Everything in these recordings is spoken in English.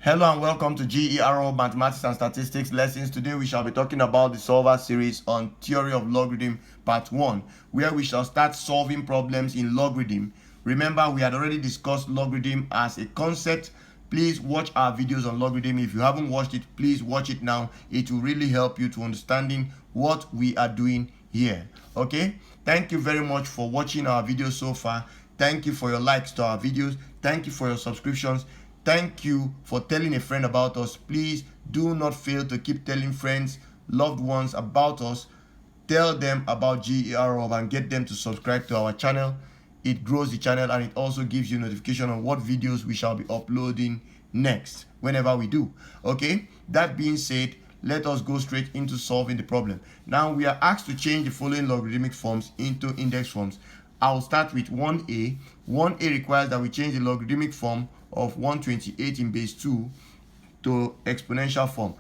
Hello and welcome to GER Mathematics and Statistics lessons. Today we shall be talking about the solver series on theory of logarithm part 1, where we shall start solving problems in logarithm. Remember, we had already discussed logarithm as a concept. Please watch our videos on logarithm. If you haven't watched it, please watch it now. It will really help you to understanding what we are doing here. Okay, thank you very much for watching our videos so far. Thank you for your likes to our videos. Thank you for your subscriptions. Thank you for telling a friend about us. Please do not fail to keep telling friends, loved ones about us. Tell them about GER and get them to subscribe to our channel. It grows the channel and it also gives you notification on what videos we shall be uploading next whenever we do. Okay, that being said, let us go straight into solving the problem. Now we are asked to change the following logarithmic forms into index forms. I'll start with 1a. 1a requires that we change the logarithmic form of 128 in base 2 to exponential form.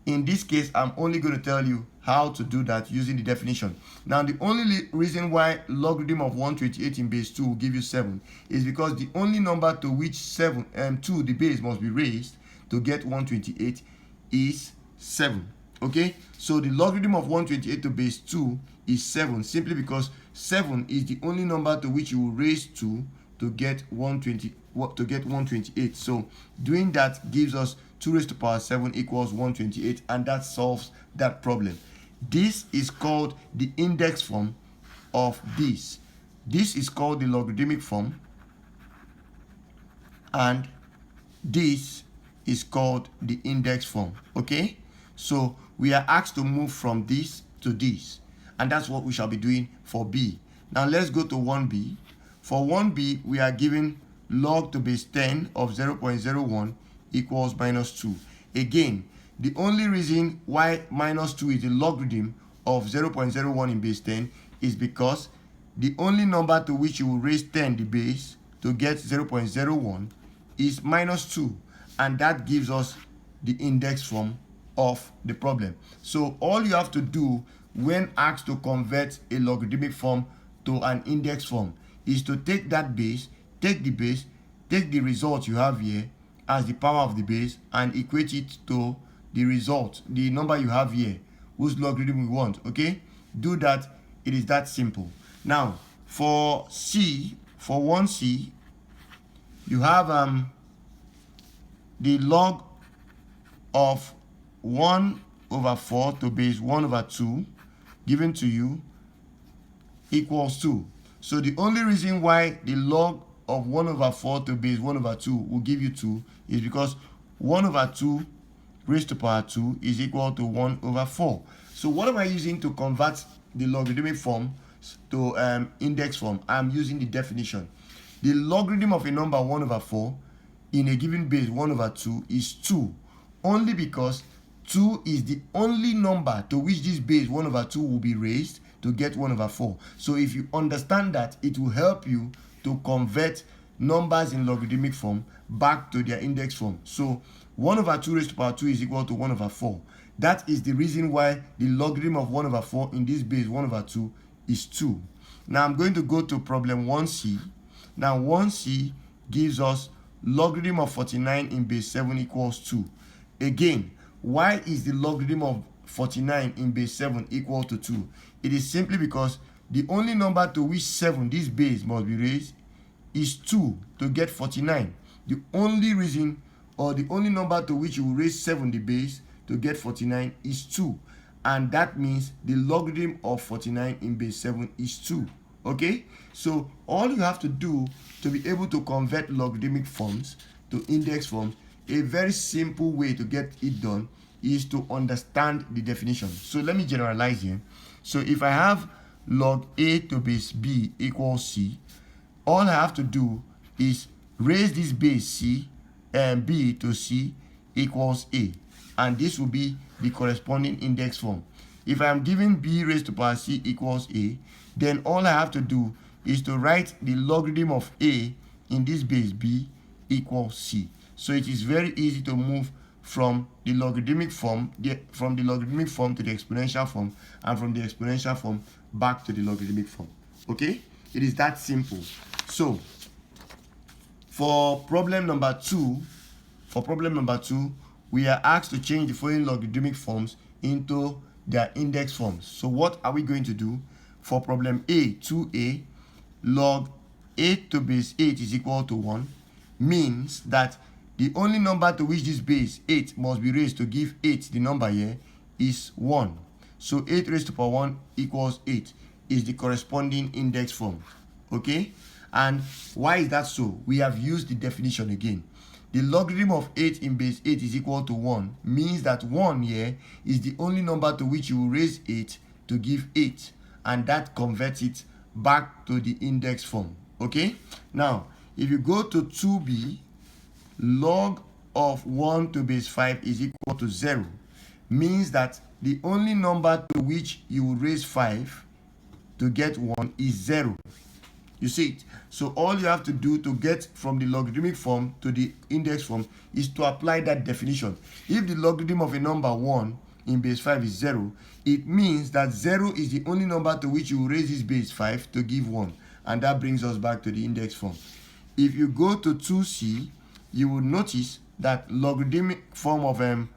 In this case, I'm only going to tell you how to do that using the definition. Now, the only reason why logarithm of 128 in base 2 will give you 7 is because the only number to which 2, the base, must be raised to get 128 is 7. Okay, so the logarithm of 128 to base 2 is 7, simply because 7 is the only number to which you will raise 2 to get 128. So doing that gives us 2 raised to the power 7 equals 128, and that solves that problem. This is called the index form of this. This is called the logarithmic form, and this is called the index form. Okay, so we are asked to move from this to this, and that's what we shall be doing for B. Now let's go to 1b. For 1b, we are given log to base 10 of 0.01 equals minus 2. Again, the only reason why minus 2 is the logarithm of 0.01 in base 10 is because the only number to which you will raise 10 the base to get 0.01 is minus 2, and that gives us the index form of the problem. So all you have to do when asked to convert a logarithmic form to an index form is to take that base, take the result you have here as the power of the base, and equate it to the result, the number you have here, whose logarithm we want. Okay, do that. It is that simple. Now for C, for 1c, you have the log of 1 over 4 to base 1 over 2 given to you equals 2. So the only reason why the log of 1 over 4 to base 1 over 2 will give you 2 is because 1 over 2 raised to power 2 is equal to 1 over 4. So what am I using to convert the logarithmic form to index form? I'm using the definition. The logarithm of a number 1 over 4 in a given base 1 over 2 is 2, only because 2 is the only number to which this base 1 over 2 will be raised to get 1 over 4. So if you understand that, it will help you to convert numbers in logarithmic form back to their index form. So 1 over 2 raised to power 2 is equal to 1 over 4. That is the reason why the logarithm of 1 over 4 in this base 1 over 2 is 2. Now I'm going to go to problem 1c. Now 1c gives us logarithm of 49 in base 7 equals 2. Again, why is the logarithm of 49 in base 7 equal to 2? It is simply because the only number to which 7, this base, must be raised is 2 to get 49. The only reason, or the only number to which you will raise 7 the base to get 49 is 2. And that means the logarithm of 49 in base 7 is 2. Okay? So all you have to do to be able to convert logarithmic forms to index forms, a very simple way to get it done is to understand the definition. So let me generalize here. So if I have log a to base b equals c, all I have to do is raise this base c and b to c equals a, and this will be the corresponding index form. If I am given b raised to power c equals a, then all I have to do is to write the logarithm of a in this base b equals c. So it is very easy to move from the logarithmic form, to the exponential form, and from the exponential form back to the logarithmic form. Okay, it is that simple. So for problem number 2, for problem number 2, we are asked to change the following logarithmic forms into their index forms. So what are we going to do? For problem A, 2a, log 8 to base 8 is equal to 1 means that the only number to which this base 8 must be raised to give 8 the number here is 1. So 8 raised to power 1 equals 8 is the corresponding index form. Okay? And why is that so? We have used the definition again. The logarithm of 8 in base 8 is equal to 1 means that 1 here is the only number to which you will raise 8 to give 8, and that converts it back to the index form. Okay? Now, if you go to 2b, log of 1 to base 5 is equal to 0 means that the only number to which you will raise 5 to get 1 is 0. You see it? So all you have to do to get from the logarithmic form to the index form is to apply that definition. If the logarithm of a number 1 in base 5 is 0, it means that 0 is the only number to which you will raise this base 5 to give 1. And that brings us back to the index form. If you go to 2c, you will notice that logarithmic form of 1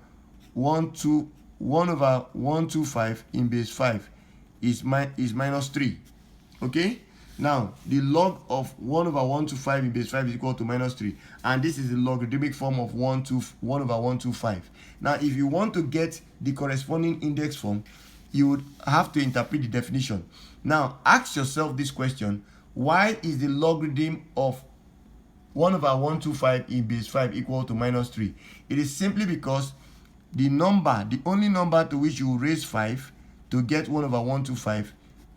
over 125 in base 5 is minus 3. Okay? Now, the log of 1 over 125 in base 5 is equal to minus 3. And this is the logarithmic form of 1 over 125. Now, if you want to get the corresponding index form, you would have to interpret the definition. Now, ask yourself this question. Why is the logarithm of 1 over 125 in base 5 equal to minus 3? It is simply because the only number to which you will raise 5 to get 1 over 125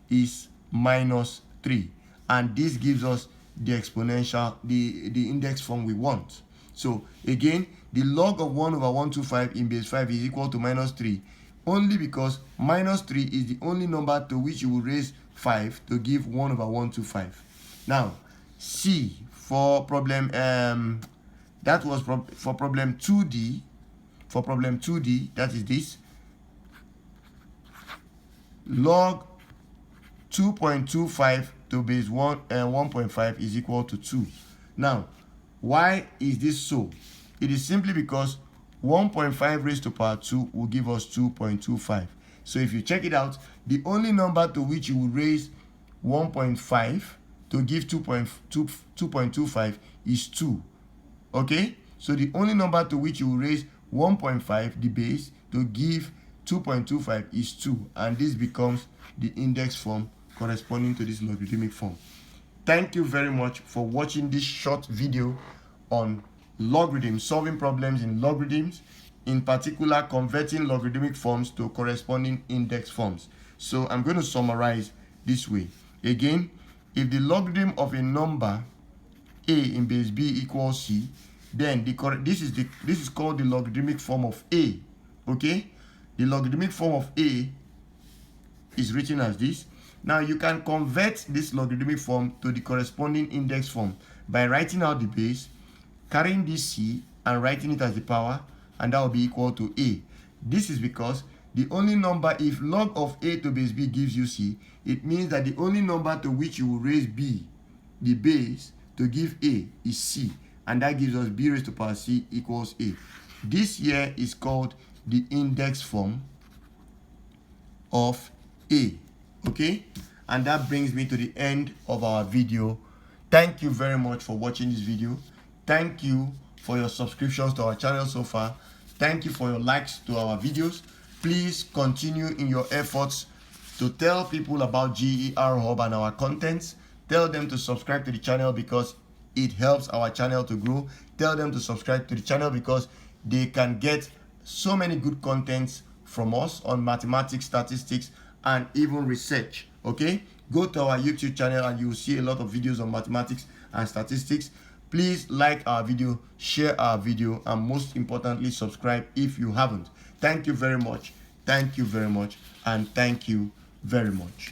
is minus 3, and this gives us the exponential, the index form we want. So again, the log of 1 over 125 in base 5 is equal to minus 3 only because minus 3 is the only number to which you will raise 5 to give 1 over 125. Now, C for problem that was for problem 2D. For problem 2D, that is this, log 2.25 to base 1.5 is equal to 2. Now, why is this so? It is simply because 1.5 raised to power 2 will give us 2.25. So if you check it out, the only number to which you will raise 1.5 to give 2.25 is 2. Okay? So the only number to which you will raise 1.5, the base, to give 2.25 is 2, and this becomes the index form corresponding to this logarithmic form. Thank you very much for watching this short video on logarithms, solving problems in logarithms, in particular converting logarithmic forms to corresponding index forms. So I'm going to summarize this way. Again, if the logarithm of a number a in base b equals c, then this is called the logarithmic form of a. Okay, the logarithmic form of a is written as this. Now you can convert this logarithmic form to the corresponding index form by writing out the base, carrying this c and writing it as the power, and that will be equal to a. This is because the only number, if log of a to base b gives you c, it means that the only number to which you will raise b, the base, to give a is c, and that gives us b raised to power c equals a. This here is called the index form of a. Okay, and that brings me to the end of our video. Thank you very much for watching this video. Thank you for your subscriptions to our channel so far. Thank you for your likes to our videos. Please continue in your efforts to tell people about GER Hub and our contents. Tell them to subscribe to the channel because it helps our channel to grow. Tell them to subscribe to the channel because they can get so many good contents from us on mathematics, statistics, and even research. Okay, go to our YouTube channel and you will see a lot of videos on mathematics and statistics. Please like our video, share our video, and most importantly, subscribe if you haven't. Thank you very much. Thank you very much, and thank you very much.